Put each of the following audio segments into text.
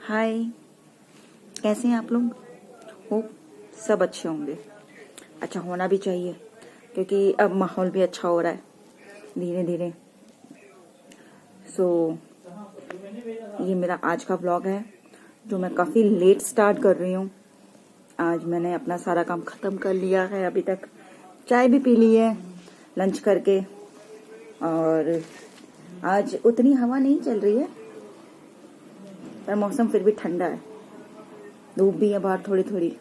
हाय, कैसे हैं आप लोग? होप सब अच्छे होंगे। अच्छा होना भी चाहिए क्योंकि अब माहौल भी अच्छा हो रहा है धीरे धीरे। सो ये मेरा आज का व्लॉग है जो मैं काफ़ी लेट स्टार्ट कर रही हूँ। आज मैंने अपना सारा काम ख़त्म कर लिया है, अभी तक चाय भी पी ली है लंच करके। और आज उतनी हवा नहीं चल रही है पर मौसम फिर भी ठंडा है, धूप भी है बाहर थोड़ी थोड़ी।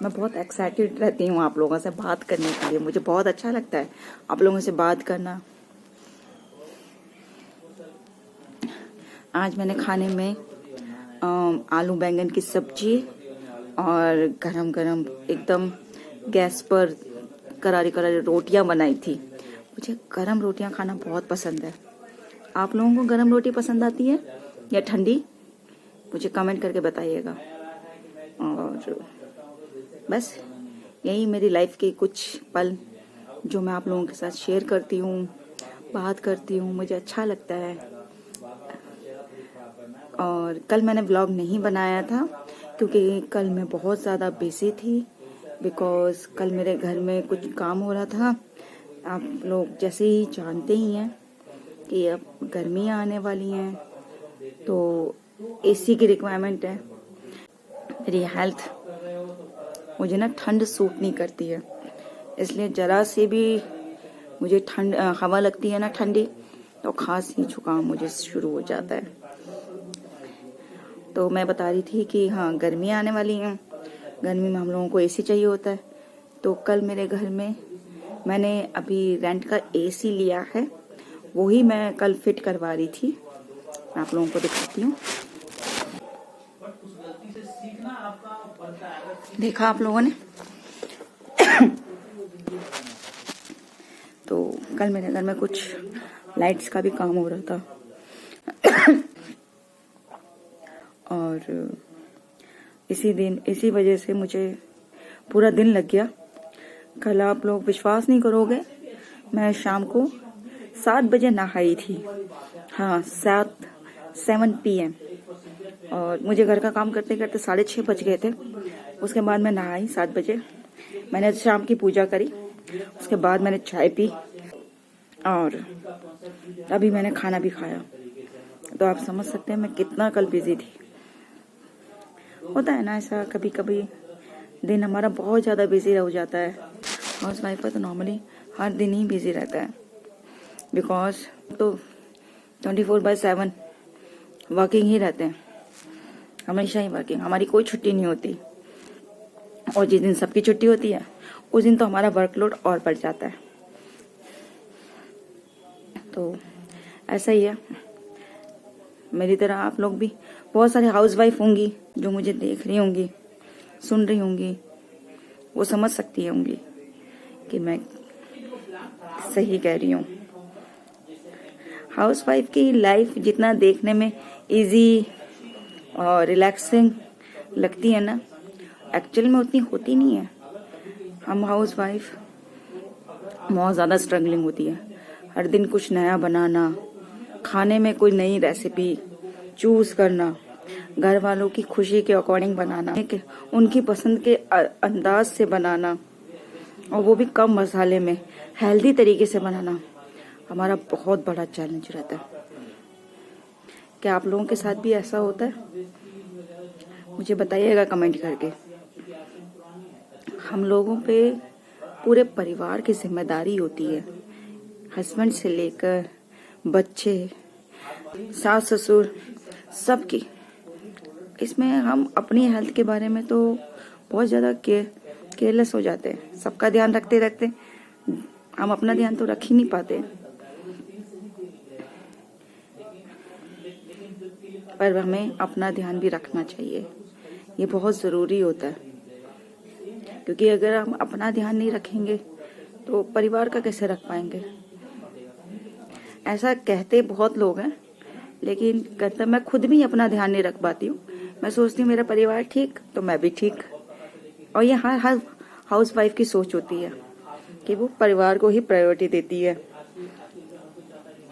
मैं बहुत एक्साइटेड रहती हूँ आप लोगों से बात करने के लिए, मुझे बहुत अच्छा लगता है आप लोगों से बात करना। आज मैंने खाने में आलू बैंगन की सब्जी और गरम गरम एकदम गैस पर करारी करारी रोटियां बनाई थी। मुझे गरम रोटियां खाना बहुत पसंद है। आप लोगों को गरम रोटी पसंद आती है या ठंडी? मुझे कमेंट करके बताइएगा। और बस यही मेरी लाइफ के कुछ पल जो मैं आप लोगों के साथ शेयर करती हूँ, बात करती हूँ, मुझे अच्छा लगता है। और कल मैंने व्लॉग नहीं बनाया था क्योंकि कल मैं बहुत ज़्यादा बिजी थी, बिकॉज़ कल मेरे घर में कुछ काम हो रहा था। आप लोग जैसे ही जानते ही हैं कि अब गर्मियाँ आने वाली हैं तो एसी की रिक्वायरमेंट है। मेरी हेल्थ, मुझे ना ठंड सूट नहीं करती है, इसलिए ज़रा से भी मुझे ठंड हवा लगती है ना ठंडी तो खांसी जुकाम मुझे शुरू हो जाता है। तो मैं बता रही थी कि हाँ गर्मियाँ आने वाली हैं, गर्मी में हम लोगों को एसी चाहिए होता है। तो कल मेरे घर में मैंने अभी रेंट का एसी लिया है, वही मैं कल फिट करवा रही थी। आप लोगों को दिखाती हूँ। देखा आप लोगों ने? तो कल मेरे घर में कुछ लाइट्स का भी काम हो रहा था और इसी वजह से मुझे पूरा दिन लग गया। कल आप लोग विश्वास नहीं करोगे, मैं शाम को 7 बजे नहाई थी। हाँ 7 PM। और मुझे घर का काम करते करते 6:30 बज गए थे। उसके बाद मैं नहाई 7 बजे, मैंने शाम की पूजा करी, उसके बाद मैंने चाय पी और अभी मैंने खाना भी खाया। तो आप समझ सकते हैं मैं कितना कल बिजी थी। होता है ना ऐसा, कभी कभी दिन हमारा बहुत ज़्यादा बिजी हो जाता है। हाउस वाइफ का तो नॉर्मली हर दिन ही बिजी रहता है, बिकॉज तो 24/7 वर्किंग ही रहते हैं, हमेशा ही वर्किंग, हमारी कोई छुट्टी नहीं होती। और जिस दिन सबकी छुट्टी होती है उस दिन तो हमारा वर्कलोड और बढ़ जाता है। तो ऐसा ही है, मेरी तरह आप लोग भी बहुत सारे हाउस वाइफ होंगी जो मुझे देख रही होंगी, सुन रही होंगी, वो समझ सकती होंगी कि मैं सही कह रही हूँ। हाउस वाइफ की लाइफ जितना देखने में इजी और रिलैक्सिंग लगती है ना, एक्चुअल में उतनी होती नहीं है। हम हाउस वाइफ बहुत ज़्यादा स्ट्रगलिंग होती है। हर दिन कुछ नया बनाना, खाने में कोई नई रेसिपी चूज करना, घर वालों की खुशी के अकॉर्डिंग बनाना, उनकी पसंद के अंदाज से बनाना, और वो भी कम मसाले में हेल्दी तरीके से बनाना, हमारा बहुत बड़ा चैलेंज रहता है। क्या आप लोगों के साथ भी ऐसा होता है? मुझे बताइएगा कमेंट करके। हम लोगों पे पूरे परिवार की जिम्मेदारी होती है, हस्बैंड से लेकर बच्चे, सास ससुर, सबकी। इसमें हम अपनी हेल्थ के बारे में तो बहुत ज़्यादा केयरलेस हो जाते हैं। सबका ध्यान रखते रखते हम अपना ध्यान तो रख ही नहीं पाते। पर हमें अपना ध्यान भी रखना चाहिए, ये बहुत ज़रूरी होता है। क्योंकि अगर हम अपना ध्यान नहीं रखेंगे तो परिवार का कैसे रख पाएंगे? ऐसा कहते बहुत लोग हैं, लेकिन कहता मैं खुद भी अपना ध्यान नहीं रख पाती हूँ। मैं सोचती हूँ मेरा परिवार ठीक तो मैं भी ठीक। और ये हर हाउस वाइफ की सोच होती है कि वो परिवार को ही प्रायोरिटी देती है।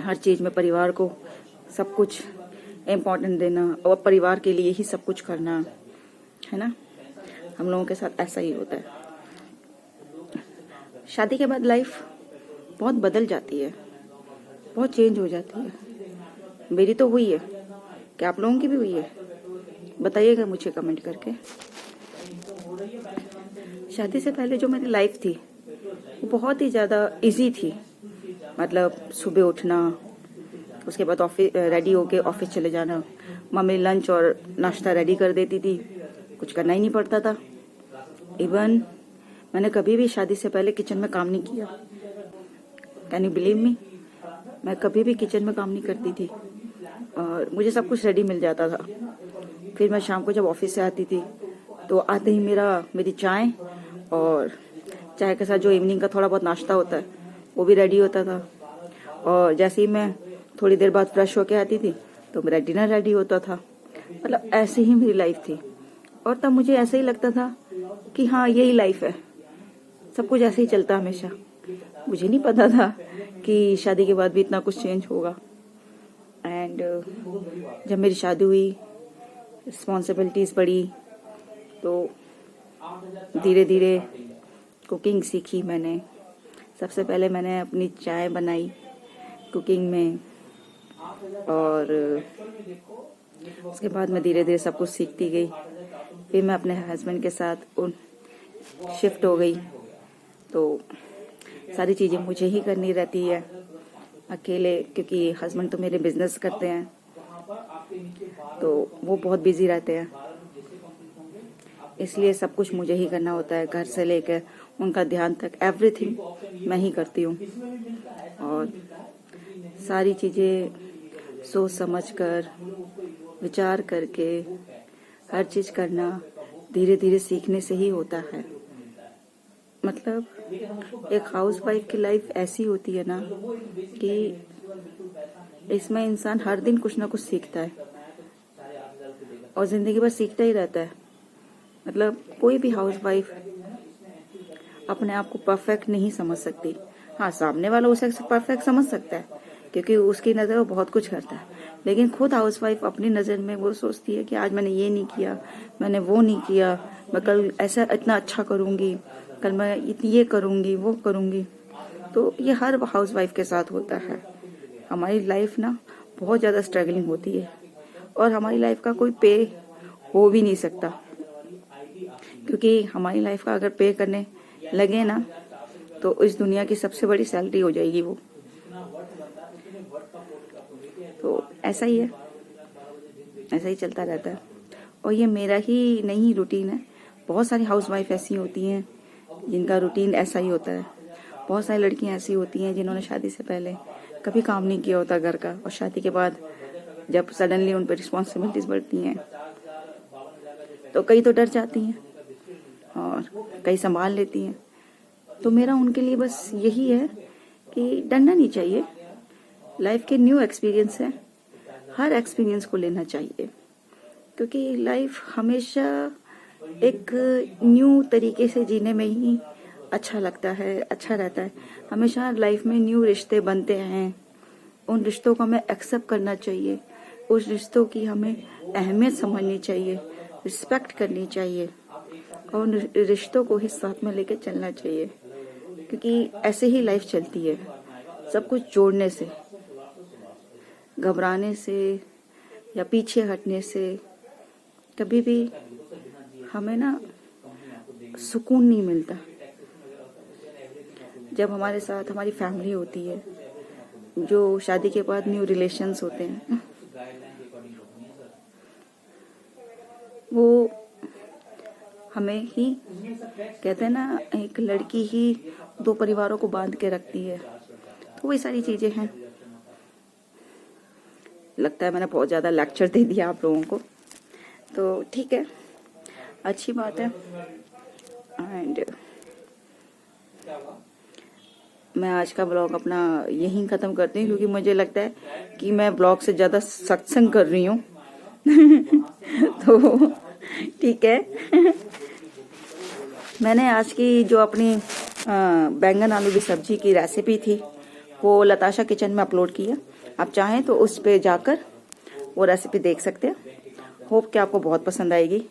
हर चीज़ में परिवार को सब कुछ इम्पोर्टेंट देना और परिवार के लिए ही सब कुछ करना, है ना। हम लोगों के साथ ऐसा ही होता है। शादी के बाद लाइफ बहुत बदल जाती है, बहुत चेंज हो जाती है। मेरी तो हुई है, क्या आप लोगों की भी हुई है? बताइएगा मुझे कमेंट करके। शादी से पहले जो मेरी लाइफ थी वो बहुत ही ज़्यादा इजी थी। मतलब सुबह उठना, उसके बाद ऑफिस रेडी होके ऑफिस चले जाना, मम्मी लंच और नाश्ता रेडी कर देती थी, कुछ करना ही नहीं पड़ता था। इवन मैंने कभी भी शादी से पहले किचन में काम नहीं किया। Can you believe me? मैं कभी भी किचन में काम नहीं करती थी और मुझे सब कुछ रेडी मिल जाता था। फिर मैं शाम को जब ऑफिस से आती थी तो आते ही मेरी चाय और चाय के साथ जो इवनिंग का थोड़ा बहुत नाश्ता होता है वो भी रेडी होता था। और जैसे ही मैं थोड़ी देर बाद फ्रेश होके आती थी तो मेरा डिनर रेडी होता था। मतलब ऐसे ही मेरी लाइफ थी और तब मुझे ऐसे ही लगता था कि हाँ यही लाइफ है, सब कुछ ऐसे ही चलता हमेशा। मुझे नहीं पता था कि शादी के बाद भी इतना कुछ चेंज होगा। एंड जब मेरी शादी हुई, रिस्पॉन्सिबिलिटीज़ बढ़ी, तो धीरे धीरे कुकिंग सीखी मैंने। सबसे पहले मैंने अपनी चाय बनाई कुकिंग में और उसके बाद मैं धीरे धीरे सब कुछ सीखती गई। फिर मैं अपने हस्बैंड के साथ शिफ्ट हो गई तो सारी चीज़ें मुझे ही करनी रहती है अकेले, क्योंकि हस्बैंड तो मेरे बिजनेस करते हैं तो वो बहुत बिजी रहते हैं, इसलिए सब कुछ मुझे ही करना होता है। घर से लेकर उनका ध्यान तक एवरीथिंग मैं ही करती हूँ और सारी चीज़ें सोच समझ कर विचार करके हर चीज़ करना धीरे धीरे सीखने से ही होता है। मतलब एक हाउस वाइफ की लाइफ ऐसी होती है ना कि इसमें इंसान हर दिन कुछ ना कुछ सीखता है और जिंदगी भर सीखता ही रहता है। मतलब कोई भी हाउस वाइफ अपने आप को परफेक्ट नहीं समझ सकती। हाँ, सामने वाला उसे परफेक्ट समझ सकता है क्योंकि उसकी नज़र वो बहुत कुछ करता है, लेकिन खुद हाउस वाइफ अपनी नज़र में वो सोचती है कि आज मैंने ये नहीं किया, मैंने वो नहीं किया, मैं कल ऐसा इतना अच्छा करूँगी, कल मैं ये करूँगी वो करूँगी। तो ये हर हाउस वाइफ के साथ होता है। हमारी लाइफ ना बहुत ज़्यादा स्ट्रगलिंग होती है और हमारी लाइफ का कोई पे हो भी नहीं सकता, क्योंकि हमारी लाइफ का अगर पे करने लगे ना तो इस दुनिया की सबसे बड़ी सैलरी हो जाएगी वो। तो ऐसा ही है, ऐसा ही चलता रहता है और ये मेरा ही नहीं रूटीन है। बहुत सारी हाउस वाइफ ऐसी होती हैं जिनका रूटीन ऐसा ही होता है। बहुत सारी लड़कियां ऐसी होती हैं जिन्होंने शादी से पहले कभी काम नहीं किया होता घर का, और शादी के बाद जब सडनली उन पर रिस्पॉन्सिबिलिटीज बढ़ती हैं तो कई तो डर जाती हैं और कई संभाल लेती हैं। तो मेरा उनके लिए बस यही है कि डरना नहीं चाहिए। लाइफ के न्यू एक्सपीरियंस है, हर एक्सपीरियंस को लेना चाहिए, क्योंकि लाइफ हमेशा एक न्यू तरीके से जीने में ही अच्छा लगता है, अच्छा रहता है। हमेशा लाइफ में न्यू रिश्ते बनते हैं, उन रिश्तों को हमें एक्सेप्ट करना चाहिए, उस रिश्तों की हमें अहमियत समझनी चाहिए, रिस्पेक्ट करनी चाहिए और उन रिश्तों को ही साथ में लेके चलना चाहिए, क्योंकि ऐसे ही लाइफ चलती है। सब कुछ जोड़ने से, घबराने से या पीछे हटने से कभी भी हमें ना सुकून नहीं मिलता। जब हमारे साथ हमारी फैमिली होती है, जो शादी के बाद न्यू रिलेशंस होते हैं, वो हमें ही कहते हैं ना, एक लड़की ही दो परिवारों को बांध के रखती है। तो वही सारी चीजें हैं। लगता है मैंने बहुत ज्यादा लेक्चर दे दिया आप लोगों को, तो ठीक है, अच्छी बात है। एंड मैं आज का ब्लॉग अपना यहीं ख़त्म करती हूँ, क्योंकि मुझे लगता है कि मैं ब्लॉग से ज़्यादा सत्संग कर रही हूँ। तो ठीक है। मैंने आज की जो अपनी बैंगन आलू की सब्जी की रेसिपी थी वो लताशा किचन में अपलोड की है, आप चाहें तो उस पे जाकर वो रेसिपी देख सकते हैं। होप कि आपको बहुत पसंद आएगी।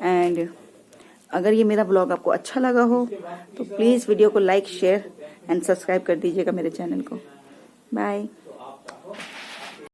एंड अगर ये मेरा ब्लॉग आपको अच्छा लगा हो तो प्लीज़ वीडियो को लाइक, शेयर एंड सब्सक्राइब कर दीजिएगा मेरे चैनल को। बाय।